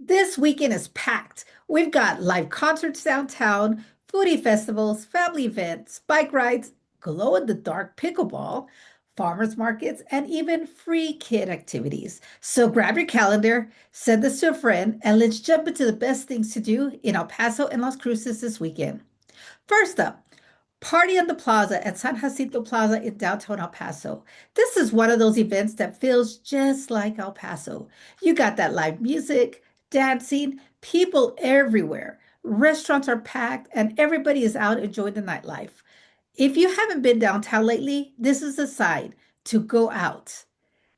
This weekend is packed. We've got live concerts downtown, foodie festivals, family events, bike rides, glow in the dark pickleball, farmers markets, and even free kid activities. So grab your calendar, send this to a friend, and let's jump into the best things to do in El Paso and Las Cruces this weekend. First up, Party on the Plaza at San Jacinto Plaza in downtown El Paso. This is one of those events that feels just like El Paso. You got that live music, dancing, people everywhere. Restaurants are packed, and everybody is out enjoying the nightlife. If you haven't been downtown lately, this is a sign to go out.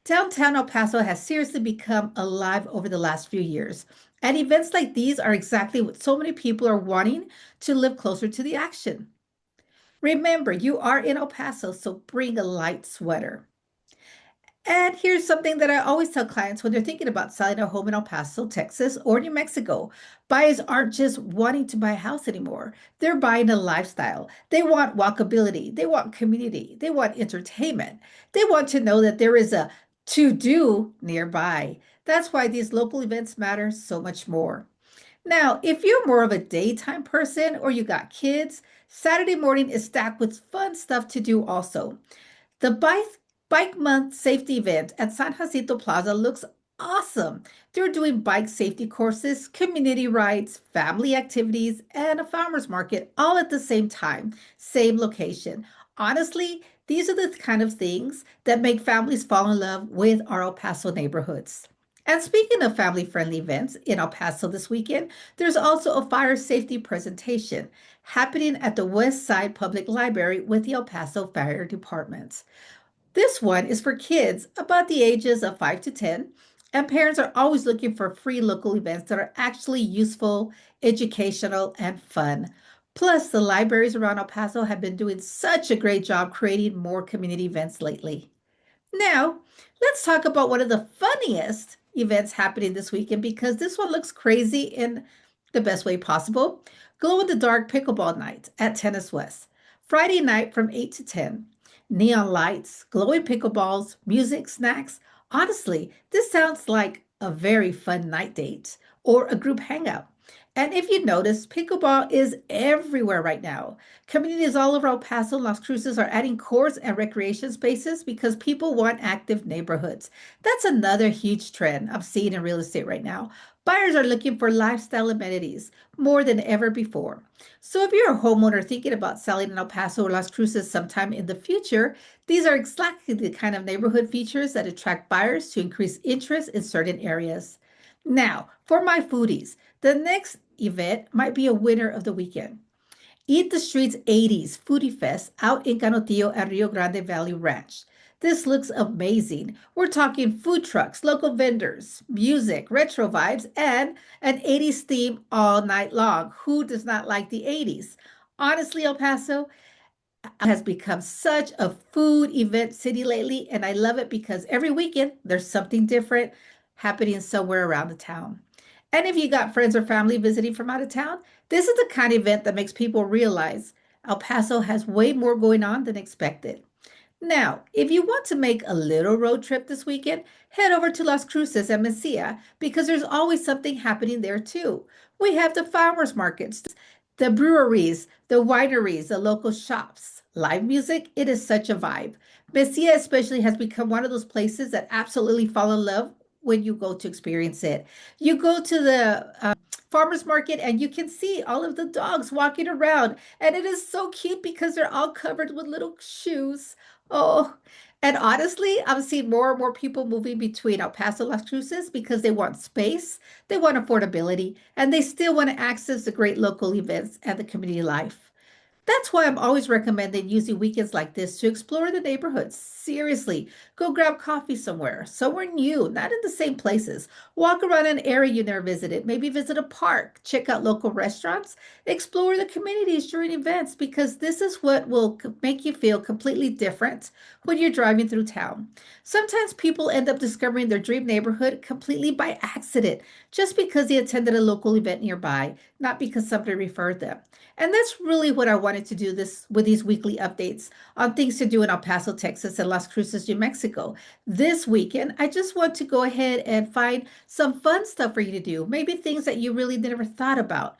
Downtown El Paso has seriously become alive over the last few years, and events like these are exactly what so many people are wanting to live closer to the action. Remember, you are in El Paso, so bring a light sweater. And here's something that I always tell clients when they're thinking about selling a home in El Paso, Texas, or New Mexico. Buyers aren't just wanting to buy a house anymore. They're buying a lifestyle. They want walkability. They want community. They want entertainment. They want to know that there is a to do nearby. That's why these local events matter so much more. Now, if you're more of a daytime person or you got kids, Saturday morning is stacked with fun stuff to do also. The Bike Month safety event at San Jacinto Plaza looks awesome. They're doing bike safety courses, community rides, family activities, and a farmers market all at the same time, same location. Honestly, these are the kind of things that make families fall in love with our El Paso neighborhoods. And speaking of family friendly events in El Paso this weekend, there's also a fire safety presentation happening at the West Side Public Library with the El Paso Fire Department. This one is for kids about the ages of 5 to 10, and parents are always looking for free local events that are actually useful, educational, and fun. Plus, the libraries around El Paso have been doing such a great job creating more community events lately. Now, let's talk about one of the funniest events happening this weekend because this one looks crazy in the best way possible. Glow in the dark pickleball night at Tennis West. Friday night from 8 to 10. Neon lights, glowing pickleballs, music, snacks. Honestly, this sounds like a very fun night date or a group hangout. And if you notice, pickleball is everywhere right now. Communities all over El Paso and Las Cruces are adding courts and recreation spaces because people want active neighborhoods. That's another huge trend I'm seeing in real estate right now. Buyers are looking for lifestyle amenities more than ever before. So if you're a homeowner thinking about selling in El Paso or Las Cruces sometime in the future, these are exactly the kind of neighborhood features that attract buyers to increase interest in certain areas. Now, for my foodies, the next event might be a winner of the weekend. Eat the Streets 80s Foodie Fest out in Canotillo at Rio Grande Valley Ranch. This looks amazing. We're talking food trucks, local vendors, music, retro vibes, and an 80s theme all night long. Who does not like the 80s? Honestly, El Paso has become such a food event city lately, and I love it because every weekend there's something different happening somewhere around the town. And if you got friends or family visiting from out of town, this is the kind of event that makes people realize El Paso has way more going on than expected. Now, if you want to make a little road trip this weekend, head over to Las Cruces and Mesilla because there's always something happening there too. We have the farmers markets, the breweries, the wineries, the local shops, live music. It is such a vibe. Mesilla especially has become one of those places that absolutely fall in love when you go to experience it. You go to the farmers market and you can see all of the dogs walking around, and it is so cute because they're all covered with little shoes. Oh, and honestly, I'm seeing more and more people moving between El Paso and Las Cruces because they want space, they want affordability, and they still want to access the great local events and the community life. That's why I'm always recommending using weekends like this to explore the neighborhoods. Seriously, go grab coffee somewhere new, not in the same places. Walk around an area you never visited, maybe visit a park, check out local restaurants, explore the communities during events because this is what will make you feel completely different when you're driving through town. Sometimes people end up discovering their dream neighborhood completely by accident, just because they attended a local event nearby, not because somebody referred them. And that's really what I want wanted to do this with these weekly updates on things to do in El Paso, Texas, and Las Cruces, New Mexico. This weekend, I just want to go ahead and find some fun stuff for you to do, maybe things that you really never thought about,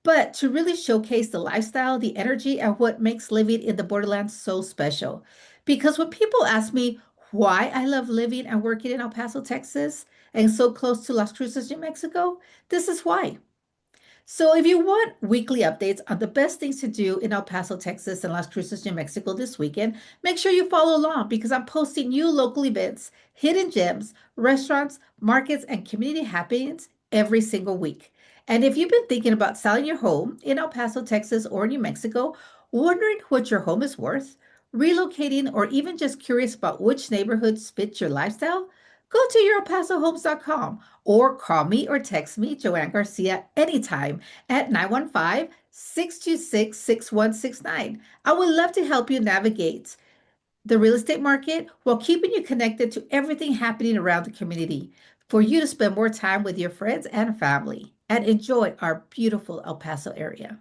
but to really showcase the lifestyle, the energy, and what makes living in the borderlands so special. Because when people ask me why I love living and working in El Paso, Texas, and so close to Las Cruces, New Mexico, this is why. So, if you want weekly updates on the best things to do in El Paso, Texas, and Las Cruces, New Mexico this weekend, make sure you follow along because I'm posting new local events, hidden gems, restaurants, markets, and community happenings every single week. And if you've been thinking about selling your home in El Paso, Texas, or New Mexico, wondering what your home is worth, relocating, or even just curious about which neighborhoods fit your lifestyle, go to yourpasohomes.com or call me or text me, Joanne Garcia, anytime at 915-626-6169. I would love to help you navigate the real estate market while keeping you connected to everything happening around the community for you to spend more time with your friends and family and enjoy our beautiful El Paso area.